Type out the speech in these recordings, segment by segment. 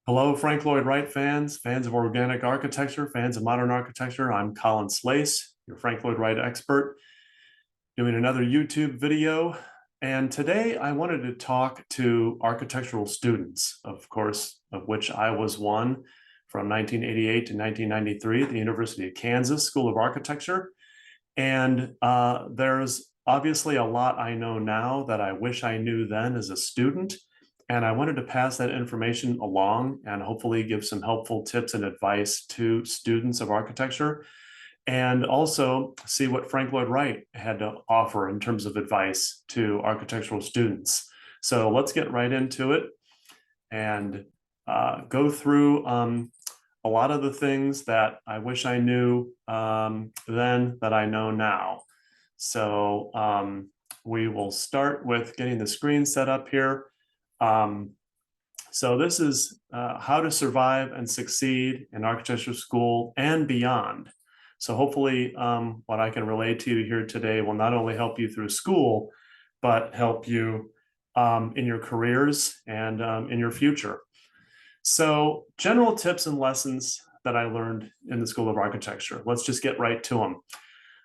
Hello, Frank Lloyd Wright fans of organic architecture, fans of modern architecture. I'm Colin Slace, your Frank Lloyd Wright expert, doing another YouTube video. And today I wanted to talk to architectural students, of course, of which I was one from 1988 to 1993 at the University of Kansas School of Architecture. And there's obviously a lot I know now that I wish I knew then as a student. And I wanted to pass that information along and hopefully give some helpful tips and advice to students of architecture, and also see what Frank Lloyd Wright had to offer in terms of advice to architectural students. So let's get right into it and go through a lot of the things that I wish I knew then that I know now. So we will start with getting the screen set up here. So this is how to survive and succeed in architecture school and beyond. So hopefully what I can relate to you here today will not only help you through school, but help you in your careers and in your future. So general tips and lessons that I learned in the School of Architecture. Let's just get right to them.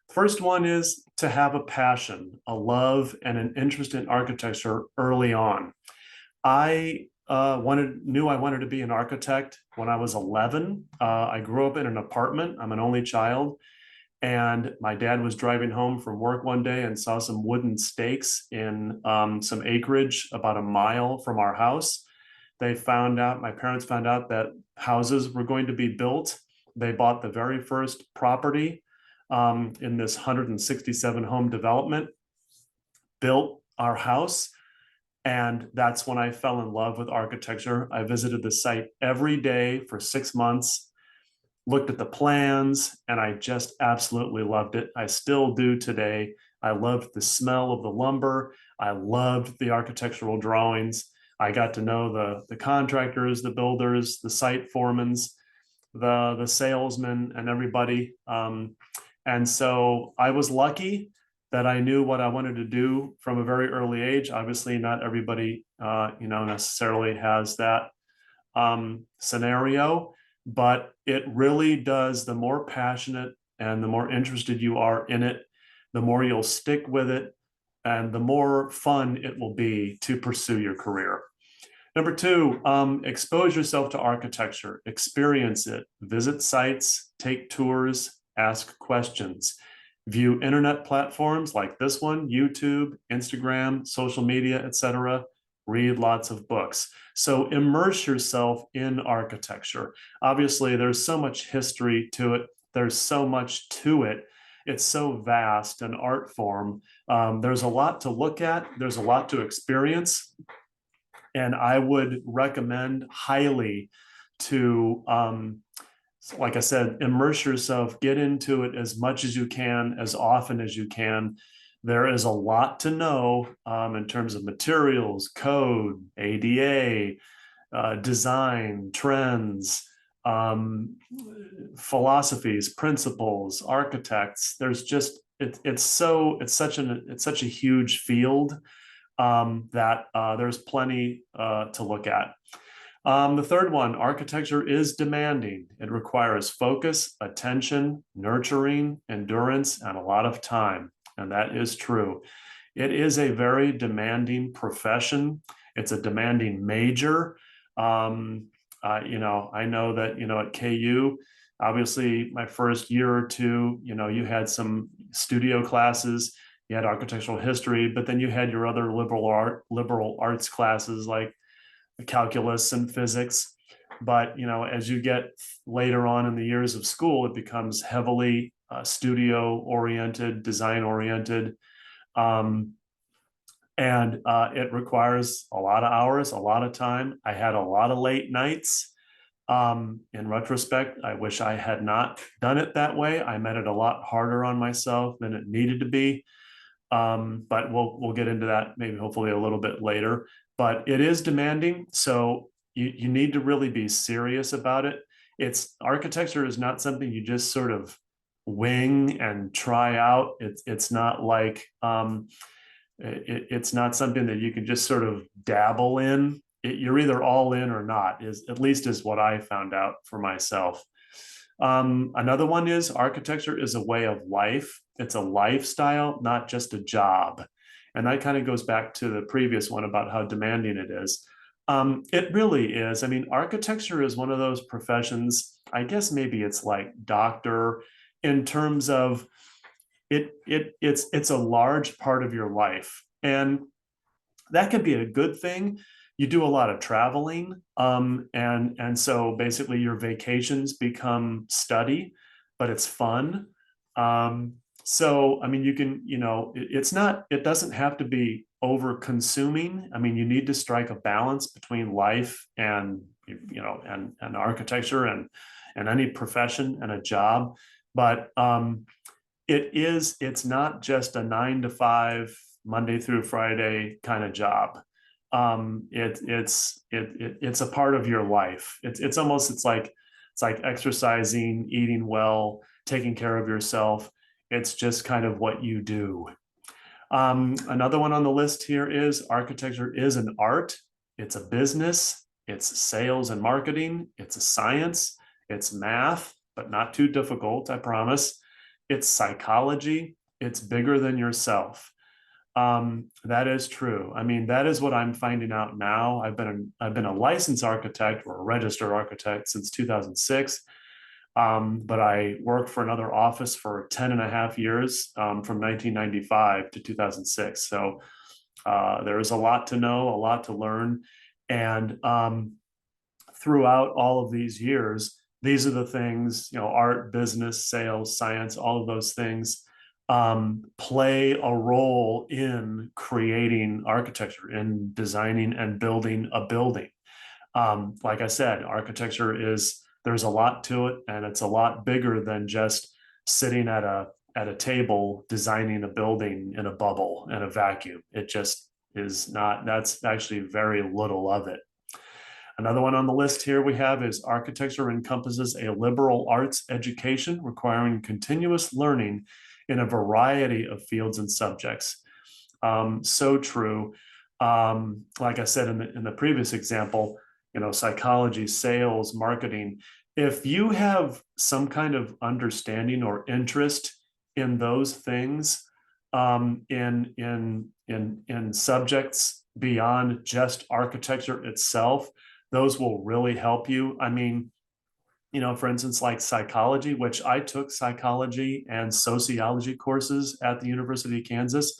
First one is to have a passion, a love, and an interest in architecture early on. I knew I wanted to be an architect when I was 11. I grew up in an apartment. I'm an only child. And my dad was driving home from work one day and saw some wooden stakes in some acreage about a mile from our house. My parents found out that houses were going to be built. They bought the very first property in this 167 home development, built our house. And that's when I fell in love with architecture. I visited the site every day for 6 months, looked at the plans, and I just absolutely loved it. I still do today. I loved the smell of the lumber. I loved the architectural drawings. I got to know the contractors, the builders, the site foremans, the salesmen, and everybody. And so I was lucky that I knew what I wanted to do from a very early age. Obviously, not everybody, necessarily has that scenario, but it really does. The more passionate and the more interested you are in it, the more you'll stick with it, and the more fun it will be to pursue your career. Number two, expose yourself to architecture, experience it, visit sites, take tours, ask questions. View internet platforms like this one, YouTube, Instagram, social media, etc. Read lots of books. So immerse yourself in architecture. Obviously, there's so much history to it. There's so much to it. It's so vast an art form. There's a lot to look at. There's a lot to experience. And I would recommend highly to like I said, immerse yourself, get into it as much as you can, as often as you can. There is a lot to know in terms of materials, code, ADA, design, trends, philosophies, principles, architects. There's just it's such a huge field that there's plenty to look at. The third one, architecture is demanding. It requires focus, attention, nurturing, endurance, and a lot of time. And that is true. It is a very demanding profession. It's a demanding major. I know that, at KU, obviously my first year or two, you had some studio classes, you had architectural history, but then you had your other liberal arts classes like calculus and physics. But as you get later on in the years of school, it becomes heavily studio oriented, design oriented, and it requires a lot of hours, a lot of time. I had a lot of late nights. In retrospect, I wish I had not done it that way. I made it a lot harder on myself than it needed to be. But we'll get into that maybe hopefully a little bit later. But it is demanding, so you need to really be serious about it. Architecture is not something you just sort of wing and try out. It's not like it's not something that you can just sort of dabble in. you're either all in or not, is at least is what I found out for myself. Another one is architecture is a way of life. It's a lifestyle, not just a job. And that kind of goes back to the previous one about how demanding it is. It really is. I mean, architecture is one of those professions, I guess maybe it's like doctor in terms of it's a large part of your life. And that could be a good thing. You do a lot of traveling, and so basically your vacations become study, but it's fun. So I mean, you can, it's not, it doesn't have to be over consuming. I mean, you need to strike a balance between life and and architecture and any profession and a job, but it's not just a 9 to 5 Monday through Friday kind of job. It's a part of your life. It's like exercising, eating well, taking care of yourself. It's just kind of what you do. Another one on the list here is architecture is an art. It's a business. It's sales and marketing. It's a science. It's math, but not too difficult, I promise. It's psychology. It's bigger than yourself. That is true. I mean, that is what I'm finding out now. I've been a licensed architect or a registered architect since 2006. But I worked for another office for 10 and a half years, from 1995 to 2006. So there is a lot to know, a lot to learn. And throughout all of these years, these are the things, art, business, sales, science, all of those things play a role in creating architecture, in designing and building a building. Like I said, architecture there's a lot to it, and it's a lot bigger than just sitting at a table designing a building in a bubble and a vacuum. It just is not. That's actually very little of it. Another one on the list here we have is architecture encompasses a liberal arts education requiring continuous learning in a variety of fields and subjects. So true. Like I said in the previous example, psychology, sales, marketing. If you have some kind of understanding or interest in those things, in subjects beyond just architecture itself, those will really help you. I mean, for instance, like psychology, which I took psychology and sociology courses at the University of Kansas,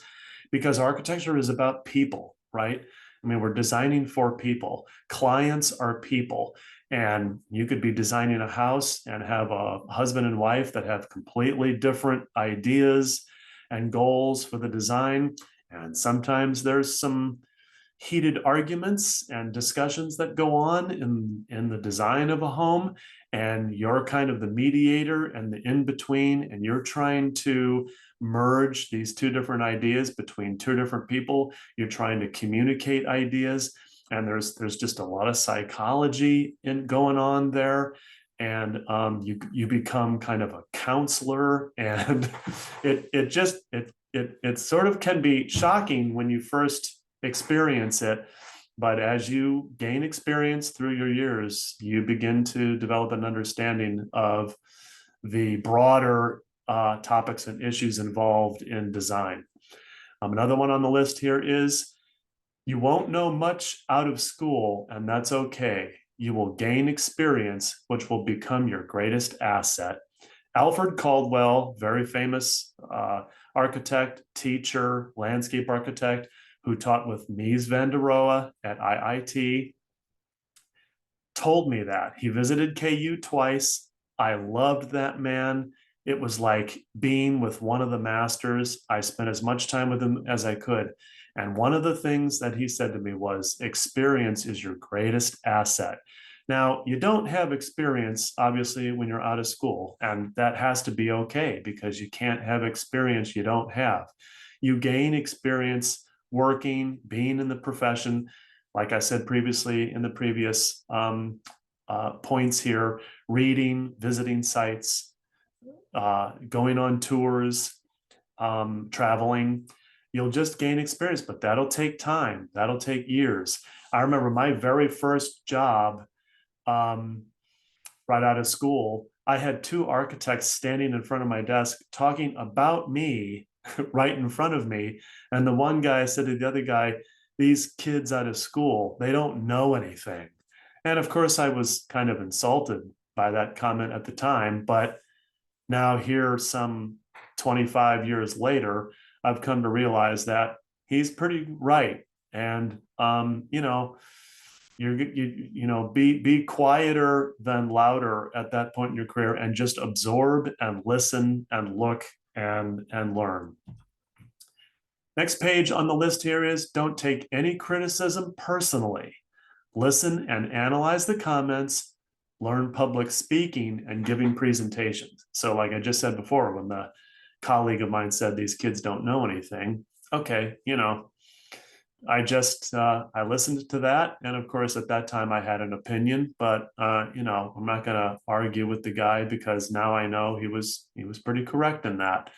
because architecture is about people, right? I mean, we're designing for people. Clients are people. And you could be designing a house and have a husband and wife that have completely different ideas and goals for the design. And sometimes there's some heated arguments and discussions that go on in the design of a home, and you're kind of the mediator and the in-between, and you're trying to merge these two different ideas between two different people. You're trying to communicate ideas, and there's just a lot of psychology going on there, and you become kind of a counselor, and it sort of can be shocking when you first experience it, but as you gain experience through your years, you begin to develop an understanding of the broader topics and issues involved in design. Another one on the list here is you won't know much out of school, and that's okay. You will gain experience, which will become your greatest asset. Alfred Caldwell, very famous architect, teacher, landscape architect, who taught with Mies van der Rohe at IIT, told me that. He visited KU twice. I loved that man. It was like being with one of the masters. I spent as much time with him as I could. And one of the things that he said to me was, experience is your greatest asset. Now, you don't have experience, obviously, when you're out of school, and that has to be okay, because you can't have experience you don't have. You gain experience working, being in the profession. Like I said previously in the previous points here, reading, visiting sites, going on tours, traveling. You'll just gain experience, but that'll take time. That'll take years. I remember my very first job, um, right out of school, I had two architects standing in front of my desk talking about me right in front of me. And the one guy said to the other guy, "These kids out of school, they don't know anything." And of course, I was kind of insulted by that comment at the time. But now, here, some 25 years later, I've come to realize that he's pretty right. And, be quieter than louder at that point in your career, and just absorb and listen and look and learn. Next page on the list here is, don't take any criticism personally. Listen and analyze the comments, learn public speaking and giving presentations. So like I just said before, when the colleague of mine said these kids don't know anything, okay, I listened to that, and of course at that time I had an opinion, but I'm not going to argue with the guy, because now I know he was pretty correct in that.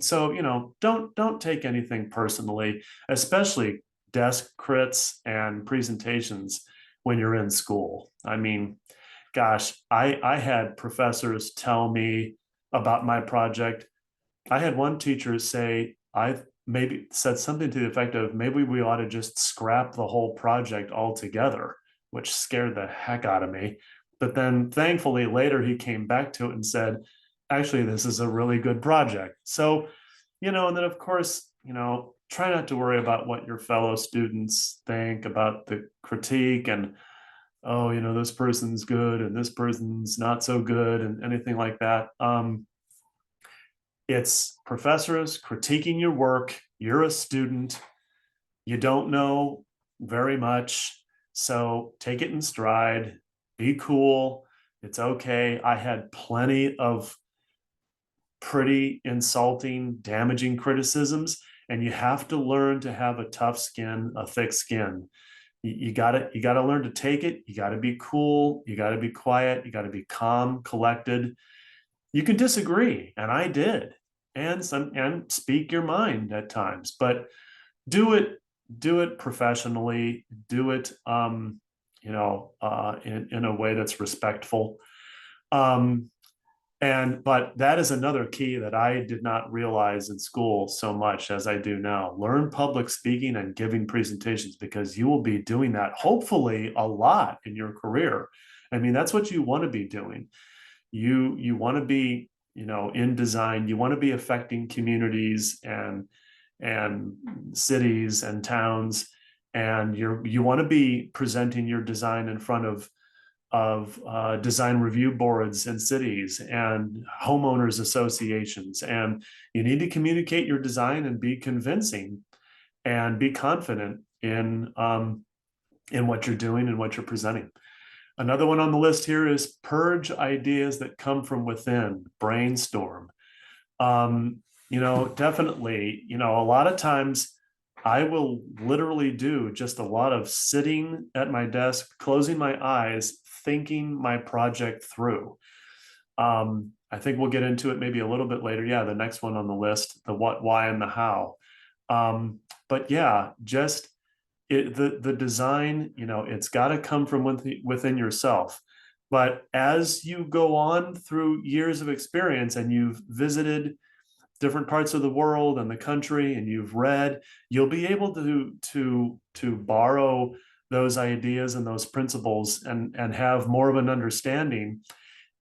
So don't take anything personally, especially desk crits and presentations when you're in school. I mean, gosh, I had professors tell me about my project. I had one teacher say, I maybe said something to the effect of, maybe we ought to just scrap the whole project altogether, which scared the heck out of me. But then thankfully later he came back to it and said, actually, this is a really good project. So, and then of course, try not to worry about what your fellow students think about the critique, and, oh, this person's good and this person's not so good and anything like that. It's professors critiquing your work. You're a student. You don't know very much. So take it in stride. Be cool. It's okay. I had plenty of pretty insulting, damaging criticisms, and you have to learn to have a tough skin, a thick skin. You gotta learn to take it. You gotta be cool. You gotta be quiet. You gotta be calm, collected. You can disagree, and I did, and speak your mind at times, but do it professionally. Do it, in a way that's respectful. But that is another key that I did not realize in school so much as I do now. Learn public speaking and giving presentations, because you will be doing that hopefully a lot in your career. I mean, that's what you want to be doing. You want to be, in design, you want to be affecting communities and cities and towns, and you want to be presenting your design in front of design review boards in cities and homeowners associations. And you need to communicate your design and be convincing and be confident in what you're doing and what you're presenting. Another one on the list here is purge ideas that come from within, brainstorm. Definitely, a lot of times I will literally do just a lot of sitting at my desk, closing my eyes, thinking my project through. I think we'll get into it maybe a little bit later. Yeah, the next one on the list, the what, why, and the how. But yeah, just the design, it's got to come from within yourself. But as you go on through years of experience, and you've visited different parts of the world and the country, and you've read, you'll be able to borrow those ideas and those principles and have more of an understanding,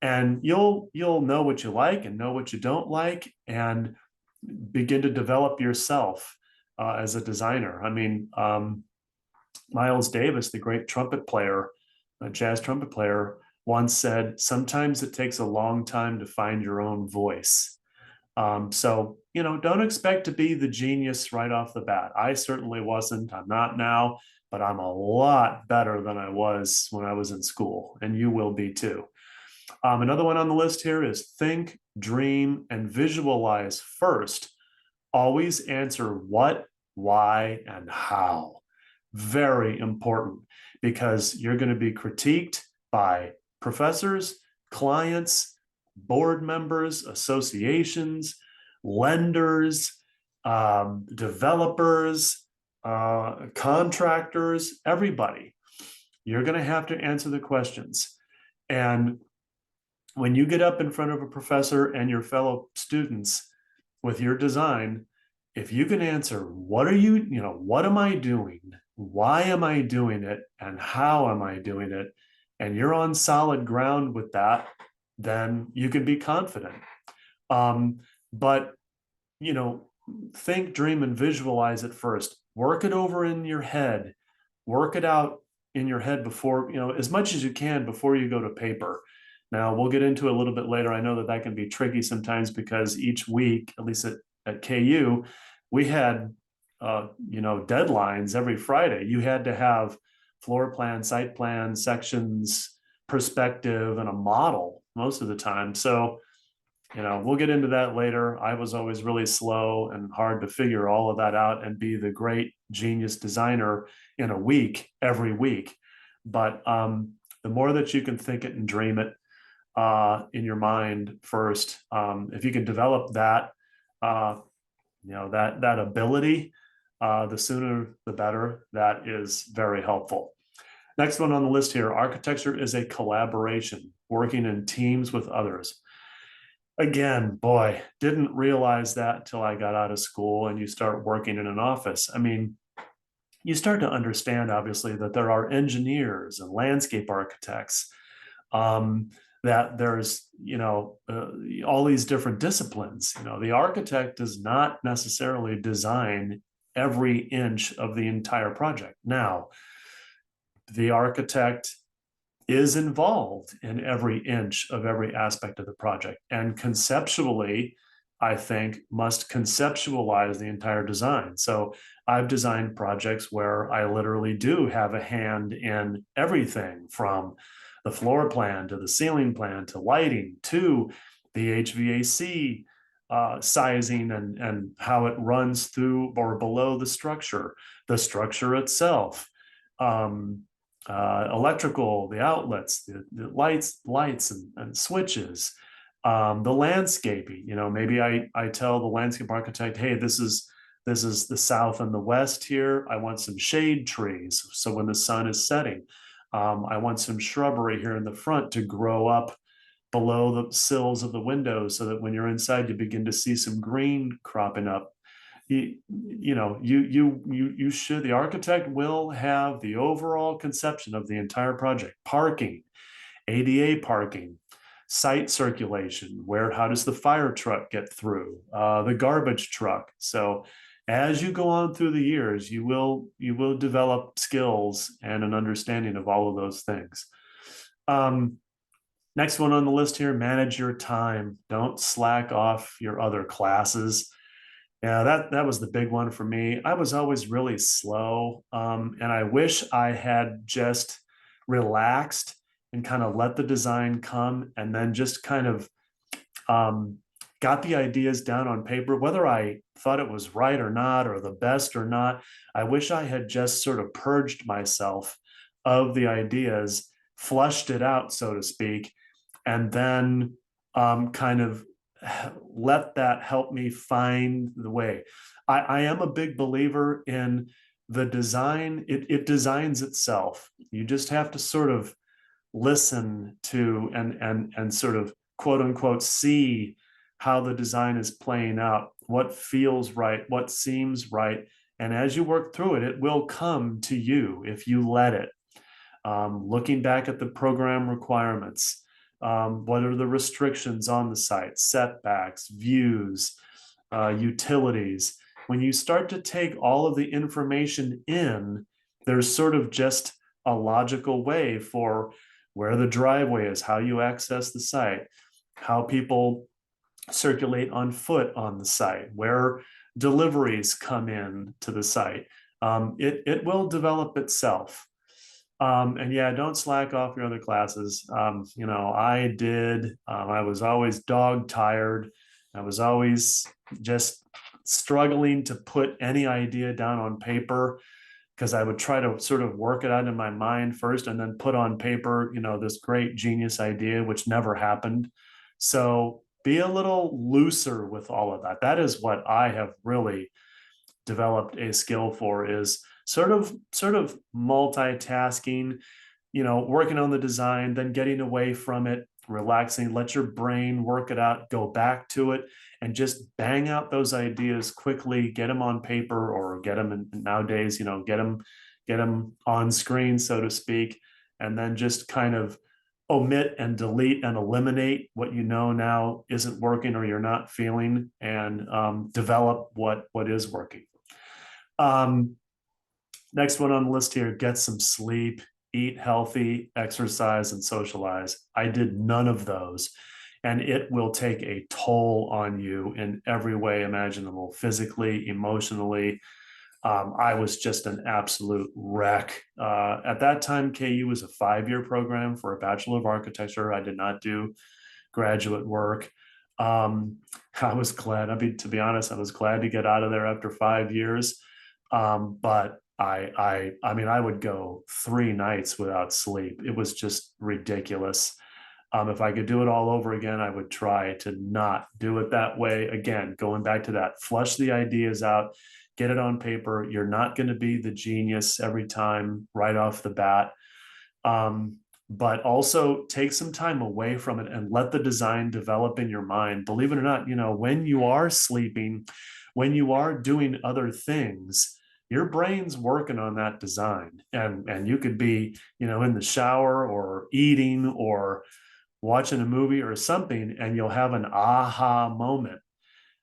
and you'll know what you like and know what you don't like, and begin to develop yourself as a designer. I mean, Miles Davis, the great trumpet player, a jazz trumpet player, once said, sometimes it takes a long time to find your own voice. So, don't expect to be the genius right off the bat. I certainly wasn't. I'm not now, but I'm a lot better than I was when I was in school, and you will be too. Another one on the list here is think, dream, and visualize first. Always answer what, why, and how. Very important, because you're going to be critiqued by professors, clients, board members, associations, lenders, developers, contractors, everybody. You're going to have to answer the questions. And when you get up in front of a professor and your fellow students with your design, if you can answer, what are what am I doing? Why am I doing it? And how am I doing it? And you're on solid ground with that, then you can be confident. But, you know, think, dream, and visualize it first. Work it over in your head. Work it out in your head before, as much as you can before you go to paper. Now, we'll get into it a little bit later. I know that that can be tricky sometimes because each week, at least at KU, we had, deadlines every Friday. You had to have floor plan, site plan, sections, perspective, and a model most of the time. So, we'll get into that later. I was always really slow and hard to figure all of that out and be the great genius designer in a week, every week. But the more that you can think it and dream it in your mind first, if you can develop that, that ability, the sooner the better. That is very helpful. Next one on the list here, architecture is a collaboration, working in teams with others. Again, boy, didn't realize that till I got out of school and you start working in an office. I mean, you start to understand, obviously, that there are engineers and landscape architects, that there's, all these different disciplines. The architect does not necessarily design every inch of the entire project. Now, the architect is involved in every inch of every aspect of the project, and conceptually, I think, must conceptualize the entire design. So I've designed projects where I literally do have a hand in everything from the floor plan to the ceiling plan to lighting to the HVAC sizing and how it runs through or below the structure itself, electrical, the outlets, the lights and switches, the landscaping. Maybe I tell the landscape architect, hey, this is the south and the west here. I want some shade trees, so when the sun is setting, I want some shrubbery here in the front to grow up below the sills of the windows so that when you're inside, you begin to see some green cropping up. You should, the architect will have the overall conception of the entire project. Parking, ADA parking, site circulation, how does the fire truck get through, the garbage truck. So as you go on through the years, you will develop skills and an understanding of all of those things. Next one on the list here, manage your time. Don't slack off your other classes. Yeah, that was the big one for me. I was always really slow, and I wish I had just relaxed and kind of let the design come, and then just kind of got the ideas down on paper, whether I thought it was right or not, or the best or not. I wish I had just sort of purged myself of the ideas, flushed it out, so to speak, and then kind of let that help me find the way. I am a big believer in the design. It designs itself. You just have to sort of listen to and sort of quote unquote see how the design is playing out, what feels right, what seems right. And as you work through it, it will come to you if you let it. Looking back at the program requirements, what are the restrictions on the site, setbacks, views, utilities. When you start to take all of the information in, there's sort of just a logical way for where the driveway is, how you access the site, how people circulate on foot on the site, where deliveries come in to the site. It will develop itself. And yeah, don't slack off your other classes. I did. I was always dog tired. I was always just struggling to put any idea down on paper, because I would try to sort of work it out in my mind first and then put on paper, this great genius idea, which never happened. So be a little looser with all of that. That is what I have really developed a skill for is sort of multitasking, working on the design, then getting away from it, relaxing, let your brain work it out, go back to it, and just bang out those ideas quickly, get them on paper or get them nowadays, get them on screen, so to speak, and then just kind of omit and delete and eliminate what now isn't working or you're not feeling, and develop what is working. Um, Next one on the list here, get some sleep, eat healthy, exercise, and socialize. I did none of those. And it will take a toll on you in every way imaginable, physically, emotionally. I was just an absolute wreck. At that time, KU was a 5-year program for a Bachelor of Architecture. I did not do graduate work. I was glad, to be honest, I was glad to get out of there after 5 years. But I mean, I would go 3 nights without sleep. It was just ridiculous. If I could do it all over again, I would try to not do it that way. Again, going back to that, flush the ideas out, get it on paper. You're not going to be the genius every time right off the bat. But also take some time away from it and let the design develop in your mind. Believe it or not, when you are sleeping, when you are doing other things, your brain's working on that design, and you could be, in the shower or eating or watching a movie or something, and you'll have an aha moment,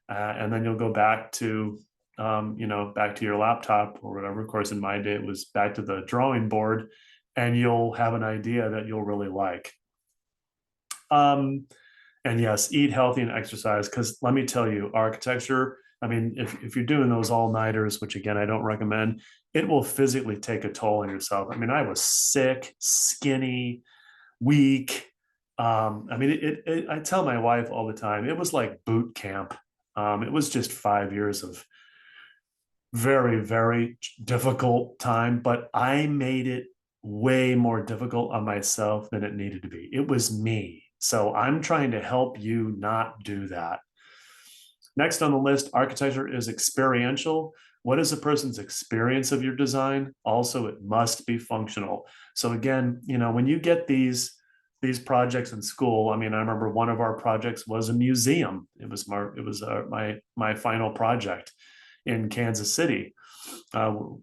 and then you'll go back to back to your laptop or whatever. Of course, in my day, it was back to the drawing board, and you'll have an idea that you'll really like. And yes, eat healthy and exercise, because let me tell you, architecture, I mean, if you're doing those all-nighters, which again, I don't recommend, it will physically take a toll on yourself. I mean, I was sick, skinny, weak. I mean, I tell my wife all the time, it was like boot camp. It was just 5 years of very, very difficult time, but I made it way more difficult on myself than it needed to be. It was me. So I'm trying to help you not do that. Next on the list, architecture is experiential. What is a person's experience of your design? Also, it must be functional. So again, when you get these projects in school, I mean, I remember one of our projects was a museum. It was my final project in Kansas City,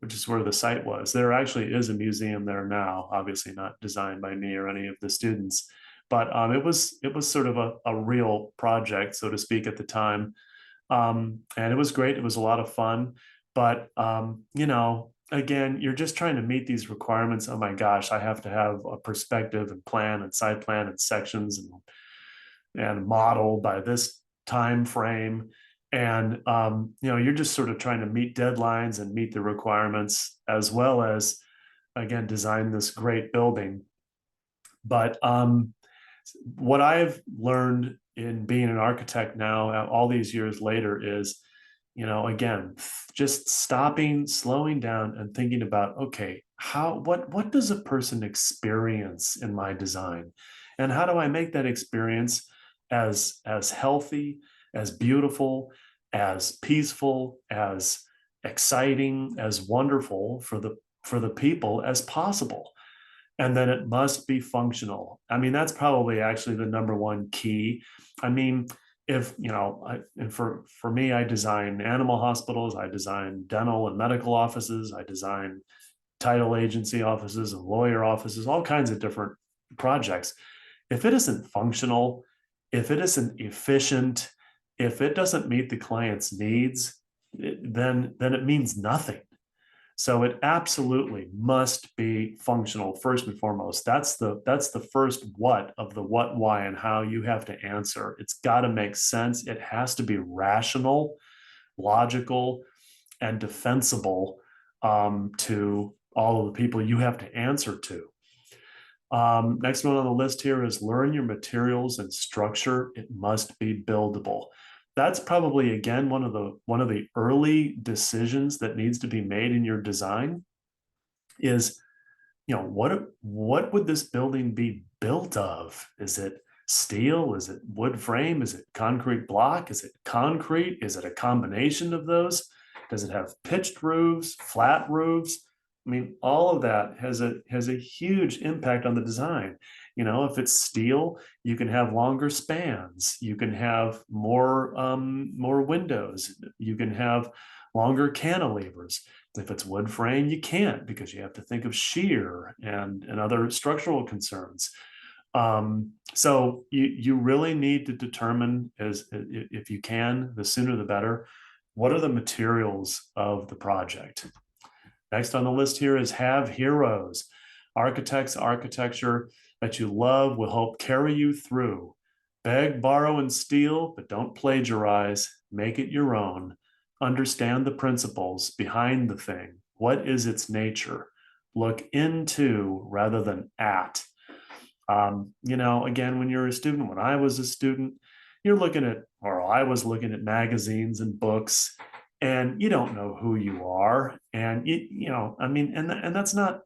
which is where the site was. There actually is a museum there now, obviously not designed by me or any of the students, but it was sort of a real project, so to speak, at the time. And it was great. It was a lot of fun. But, again, you're just trying to meet these requirements. Oh my gosh, I have to have a perspective and plan and side plan and sections and model by this time frame. And, you're just sort of trying to meet deadlines and meet the requirements, as well as, again, design this great building. But what I've learned in being an architect now, all these years later, is, again, just stopping, slowing down, and thinking about, okay, what does a person experience in my design, and how do I make that experience as healthy, as beautiful, as peaceful, as exciting, as wonderful for the people as possible. And then it must be functional. I mean, that's probably actually the number one key. I mean, if for me, I design animal hospitals, I design dental and medical offices, I design title agency offices and lawyer offices, all kinds of different projects. If it isn't functional, if it isn't efficient, if it doesn't meet the client's needs, then it means nothing. So it absolutely must be functional first and foremost. That's the first what of the what, why, and how you have to answer. It's got to make sense. It has to be rational, logical, and defensible to all of the people you have to answer to. Next one on the list here is learn your materials and structure. It must be buildable. That's probably, again, one of the early decisions that needs to be made in your design is, what would this building be built of? Is it steel? Is it wood frame? Is it concrete block? Is it concrete? Is it a combination of those? Does it have pitched roofs, flat roofs? I mean, all of that has a huge impact on the design. If it's steel, you can have longer spans. You can have more windows. You can have longer cantilevers. If it's wood frame, you can't, because you have to think of shear and other structural concerns. So you really need to determine, if you can, the sooner the better, what are the materials of the project. Next on the list here is have heroes. Architects, architecture that you love will help carry you through. Beg, borrow, and steal, but don't plagiarize. Make it your own. Understand the principles behind the thing. What is its nature? Look into rather than at. Again, when you're a student, when I was a student, I was looking at magazines and books, and you don't know who you are. And that's not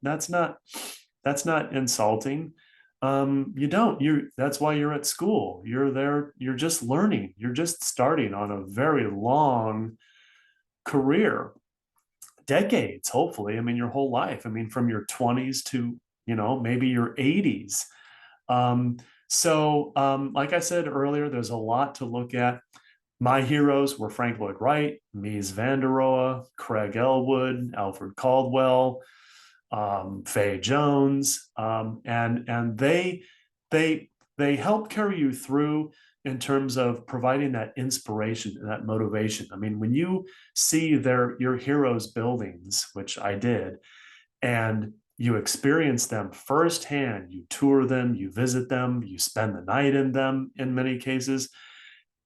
insulting. That's why you're at school. You're there, you're just learning, you're just starting on a very long career, decades, hopefully. Your whole life. From your 20s to, maybe your 80s. Like I said earlier, there's a lot to look at. My heroes were Frank Lloyd Wright, Mies van der Rohe, Craig Elwood, Alfred Caldwell, Fay Jones, and they help carry you through in terms of providing that inspiration and that motivation. When you see your heroes' buildings, which I did, and you experience them firsthand, you tour them, you visit them, you spend the night in them in many cases.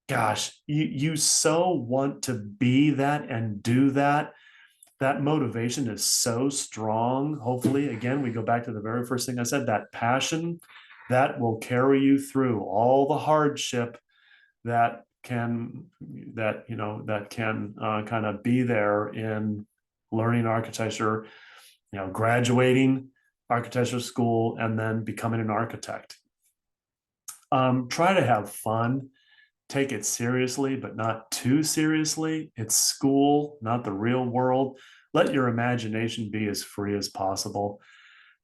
Gosh, you so want to be that and do that. That motivation is so strong. Hopefully, again, we go back to the very first thing I said, that passion that will carry you through all the hardship that can kind of be there in learning architecture, graduating architecture school, and then becoming an architect. Try to have fun. Take it seriously, but not too seriously. It's school, not the real world. Let your imagination be as free as possible.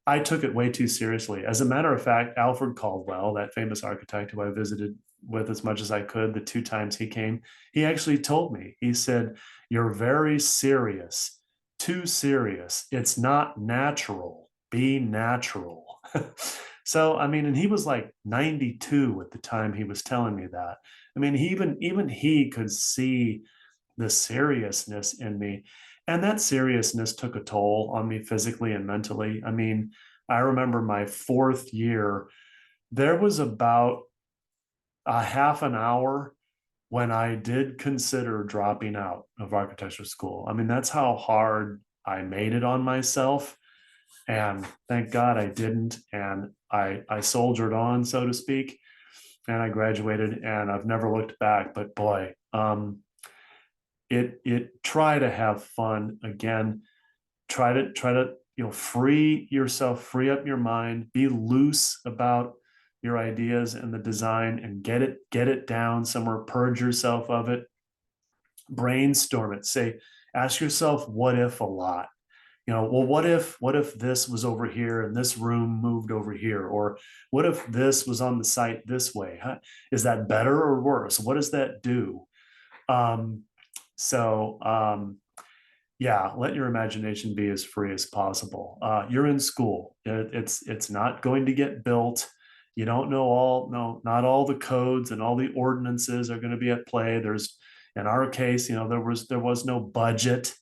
I took it way too seriously. As a matter of fact, Alfred Caldwell, that famous architect who I visited with as much as I could the 2 times he came, he actually told me, he said, "You're very serious, too serious. It's not natural. Be natural." So, and he was like 92 at the time he was telling me that. Even he could see the seriousness in me, and that seriousness took a toll on me physically and mentally. I remember my 4th year, there was about a half an hour when I did consider dropping out of architecture school. That's how hard I made it on myself. And thank God I didn't. And I soldiered on, so to speak, and I graduated, and I've never looked back. But boy, try to have fun again. Try to free yourself, free up your mind, be loose about your ideas and the design, and get it down somewhere. Purge yourself of it. Brainstorm it. Ask yourself what if a lot. Well, what if this was over here and this room moved over here? Or what if this was on the site this way? Is that better or worse? What does that do? Yeah, let your imagination be as free as possible. You're in school. It's not going to get built. You don't know not all the codes and all the ordinances are going to be at play. In our case, there was no budget.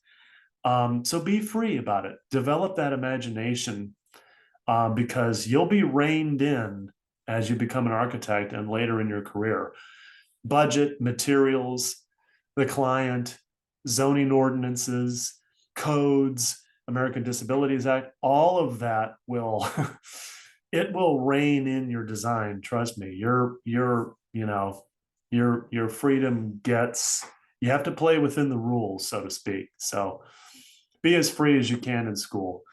So be free about it. Develop that imagination, because you'll be reined in as you become an architect and later in your career. Budget, materials, the client, zoning ordinances, codes, American Disabilities Act, all of that it will rein in your design. Trust me. Your freedom you have to play within the rules, so to speak. So be as free as you can in school.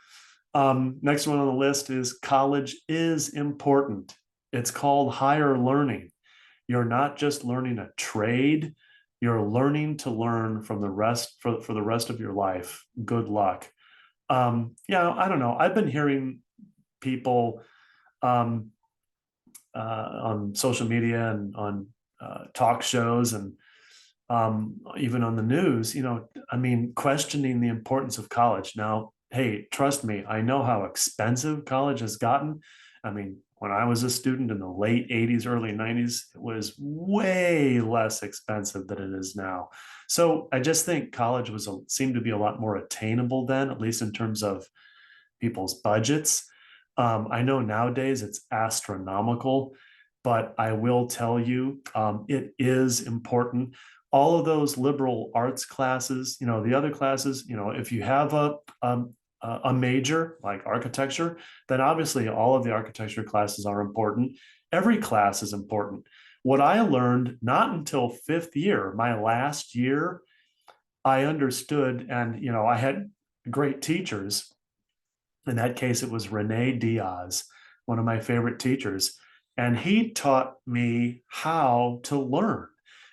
Next one on the list is college is important. It's called higher learning. You're not just learning a trade, You're learning to learn from the rest for the rest of your life. Good luck. Yeah, I don't know. I've been hearing people um, on social media and on talk shows and even on the news, I mean, questioning the importance of college. Now, hey, trust me, I know how expensive college has gotten. I mean, when I was a student in the late 80s, early 90s, it was way less expensive than it is now. So I just think college seemed to be a lot more attainable then, at least in terms of people's budgets. I know nowadays it's astronomical, but I will tell you, it is important. All of those liberal arts classes, the other classes, if you have a major like architecture, then obviously all of the architecture classes are important. Every class is important. What I learned not until fifth year, my last year, I understood, and I had great teachers. In that case, it was Rene Diaz, one of my favorite teachers. And he taught me how to learn.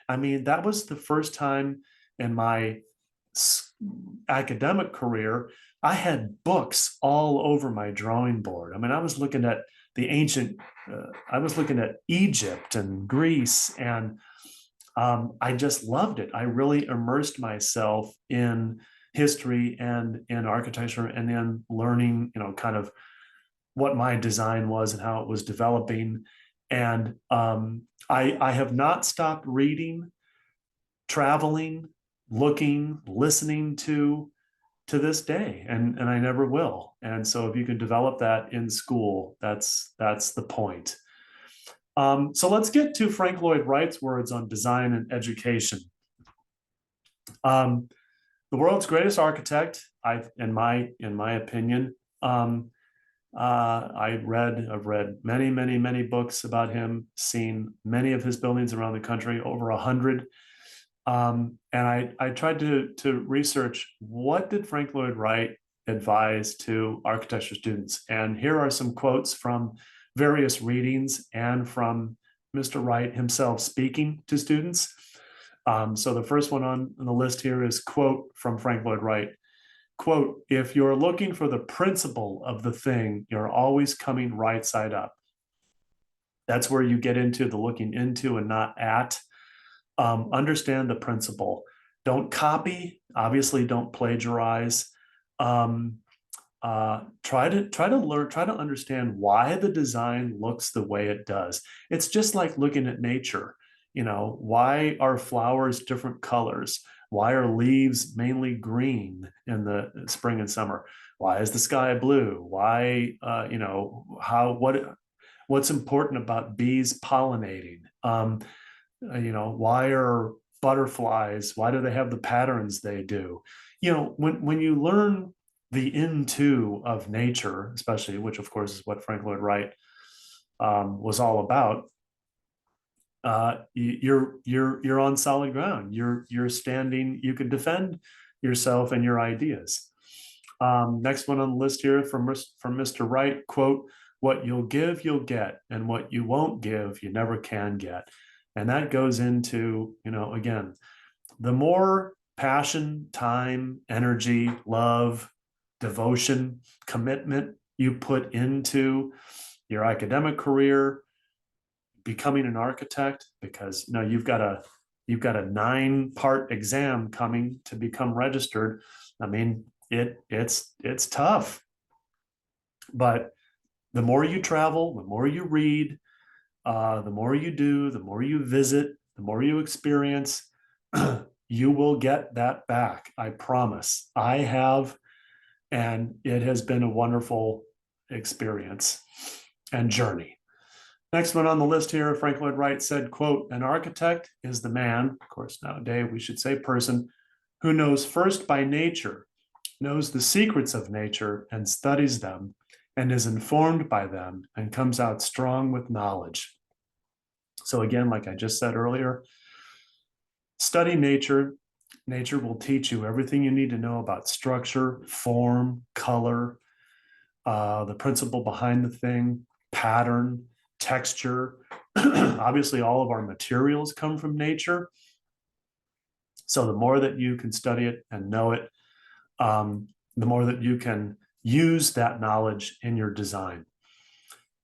I mean, that was the first time in my academic career, I had books all over my drawing board. I mean, I was looking at I was looking at Egypt and Greece, and I just loved it. I really immersed myself in history and in architecture and in learning, kind of what my design was and how it was developing. And I have not stopped reading, traveling, looking, listening to this day, and I never will. And so if you can develop that in school, that's the point. So let's get to Frank Lloyd Wright's words on design and education. The world's greatest architect, in my opinion. I've read many, many, many books about him, seen many of his buildings around the country, over 100. And I tried to research, what did Frank Lloyd Wright advise to architecture students? And here are some quotes from various readings and from Mr. Wright himself speaking to students. So the first one on the list here is quote from Frank Lloyd Wright. Quote, "If you're looking for the principle of the thing, you're always coming right side up." That's where you get into the looking into and not at. Understand the principle. Don't copy. Obviously, don't plagiarize. Try to learn. Try to understand why the design looks the way it does. It's just like looking at nature. Why are flowers different colors? Why are leaves mainly green in the spring and summer? Why is the sky blue? Why, what's important about bees pollinating? Why are butterflies, why do they have the patterns they do? When you learn the into of nature, especially, which of course is what Frank Lloyd Wright was all about, you're on solid ground. You're standing. You can defend yourself and your ideas. Next one on the list here from Mr. Wright, quote, "What you'll give, you'll get, and what you won't give, you never can get." And that goes into, again, the more passion, time, energy, love, devotion, commitment you put into your academic career, becoming an architect, because you've got a 9-part exam coming to become registered. I mean, it's tough, but the more you travel, the more you read, the more you do, the more you visit, the more you experience, you will get that back. I promise. I have, and it has been a wonderful experience and journey. Next one on the list here, Frank Lloyd Wright said, quote, "An architect is the man," of course, nowadays we should say person, "who knows first by nature, knows the secrets of nature and studies them, and is informed by them and comes out strong with knowledge." So again, like I just said earlier, study nature. Nature will teach you everything you need to know about structure, form, color, the principle behind the thing, pattern, texture. Obviously, all of our materials come from nature. So the more that you can study it and know it, the more that you can use that knowledge in your design.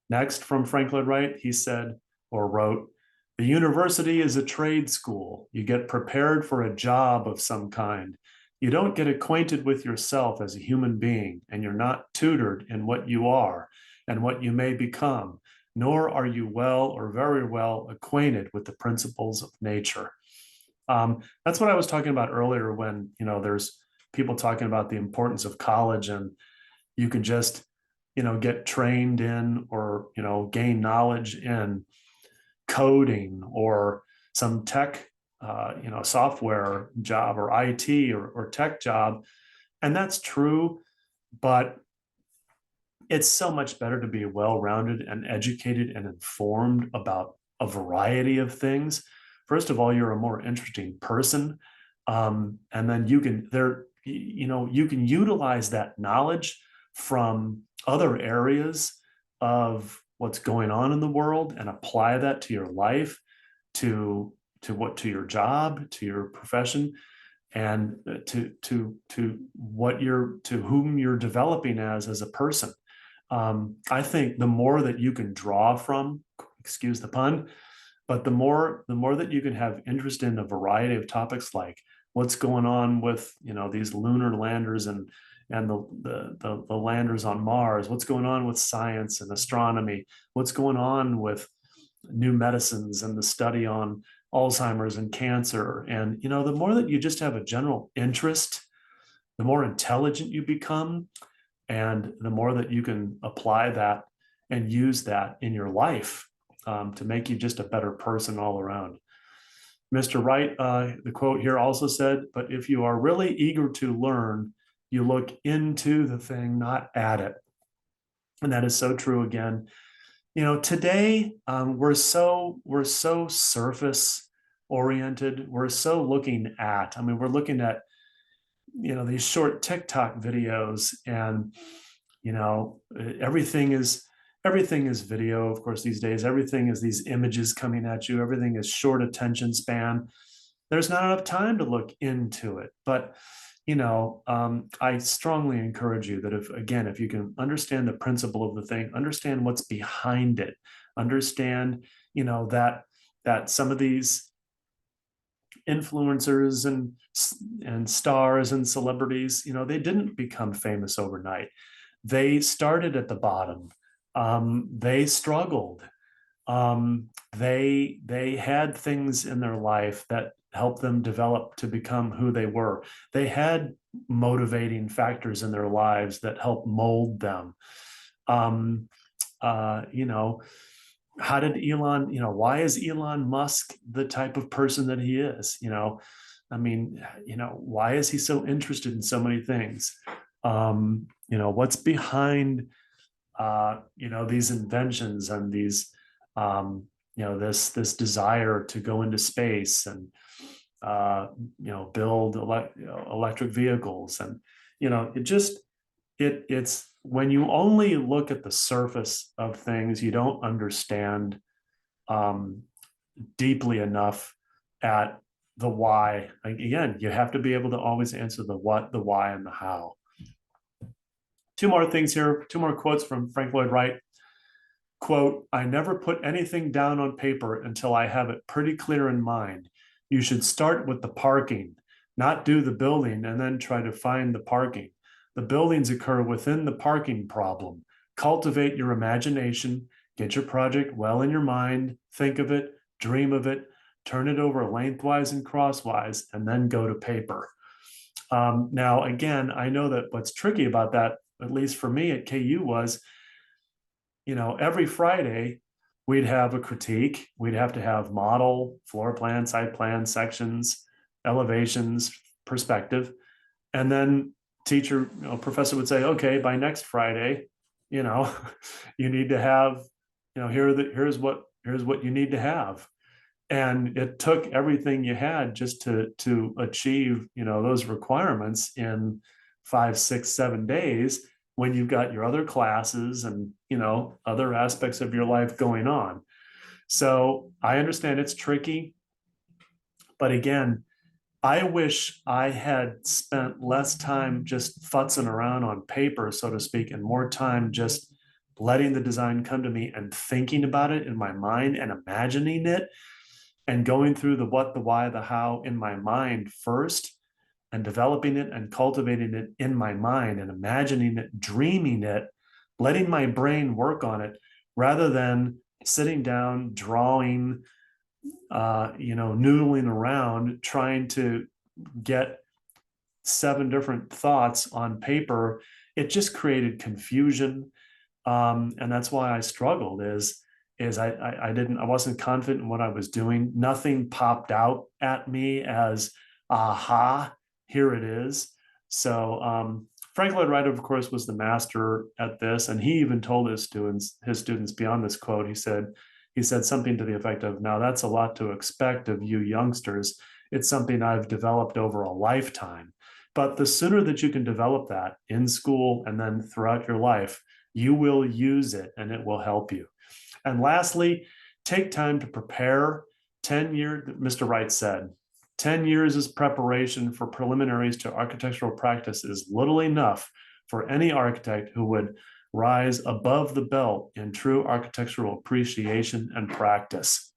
Next, from Frank Lloyd Wright, he said or wrote, "The university is a trade school. You get prepared for a job of some kind. You don't get acquainted with yourself as a human being, and you're not tutored in what you are and what you may become, nor are you well or very well acquainted with the principles of nature." That's what I was talking about earlier when, there's people talking about the importance of college, and you could just, get trained in or, gain knowledge in coding or some tech, software job or IT or tech job. And that's true, but it's so much better to be well-rounded and educated and informed about a variety of things. First of all, you're a more interesting person. And then you can utilize that knowledge from other areas of what's going on in the world and apply that to your life, to your job, to your profession, and to whom you're developing as a person. I think the more that you can draw from, excuse the pun, but the more that you can have interest in a variety of topics, like what's going on with these lunar landers and the landers on Mars, what's going on with science and astronomy, what's going on with new medicines and the study on Alzheimer's and cancer. And the more that you just have a general interest, the more intelligent you become, and the more that you can apply that and use that in your life, to make you just a better person all around. Mr. Wright, the quote here also said, "But if you are really eager to learn, you look into the thing, not at it." And that is so true again. Today, we're so surface oriented. We're so looking at, we're looking at, these short TikTok videos, and, everything is video, of course, these days. Everything is these images coming at you. Everything is short attention span. There's not enough time to look into it. But, I strongly encourage you that if you can understand the principle of the thing, understand what's behind it, understand, that some of these influencers and stars and celebrities, they didn't become famous overnight. They started at the bottom. They struggled. They had things in their life that helped them develop to become who they were. They had motivating factors in their lives that helped mold them. How did Elon, why is Elon Musk the type of person that he is? Why is he so interested in so many things? What's behind these inventions and these this desire to go into space and build electric vehicles. And it's when you only look at the surface of things, you don't understand deeply enough at the why. Again, you have to be able to always answer the what, the why, and the how. Two more things here, two more quotes from Frank Lloyd Wright. Quote, "I never put anything down on paper until I have it pretty clear in mind. You should start with the parking, not do the building and then try to find the parking. The buildings occur within the parking problem. Cultivate your imagination, get your project well in your mind, think of it, dream of it, turn it over lengthwise and crosswise, and then go to paper." Now, again, I know that what's tricky about that, at least for me at KU, was, every Friday we'd have a critique. We'd have to have model, floor plan, site plan, sections, elevations, perspective. And then professor would say, "Okay, by next Friday, you need to have, here's what you need to have." And it took everything you had just to achieve, those requirements in 5, 6, 7 days, when you've got your other classes and, other aspects of your life going on. So I understand it's tricky, but again, I wish I had spent less time just futzing around on paper, so to speak, and more time just letting the design come to me and thinking about it in my mind and imagining it and going through the what, the why, the how in my mind first and developing it and cultivating it in my mind and imagining it, dreaming it, letting my brain work on it rather than sitting down, drawing, noodling around, trying to get 7 different thoughts on paper. It just created confusion. And that's why I struggled is I wasn't confident in what I was doing. Nothing popped out at me as aha, here it is. So Frank Lloyd Wright, of course, was the master at this, and he even told his students beyond this quote. He said something to the effect of, "Now that's a lot to expect of you youngsters. It's something I've developed over a lifetime." But the sooner that you can develop that in school and then throughout your life, you will use it and it will help you. And lastly, take time to prepare. 10 years, Mr. Wright said, 10 years as preparation for preliminaries to architectural practice is little enough for any architect who would rise above the belt in true architectural appreciation and practice.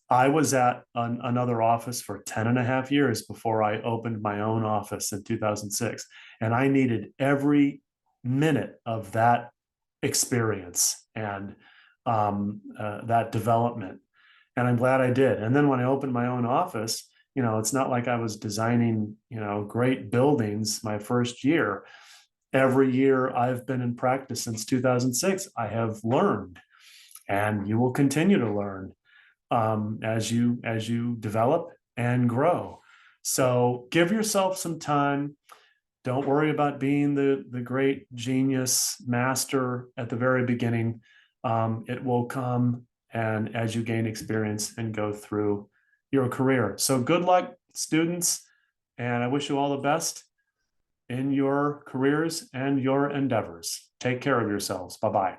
I was at another office for 10 and a half years before I opened my own office in 2006. And I needed every minute of that experience and that development. And I'm glad I did. And then when I opened my own office, it's not like I was designing, great buildings my first year. Every year I've been in practice since 2006, I have learned, and you will continue to learn as you develop and grow. So give yourself some time. Don't worry about being the great genius master at the very beginning. It will come, and as you gain experience and go through your career. So good luck, students, and I wish you all the best in your careers and your endeavors. Take care of yourselves. Bye-bye.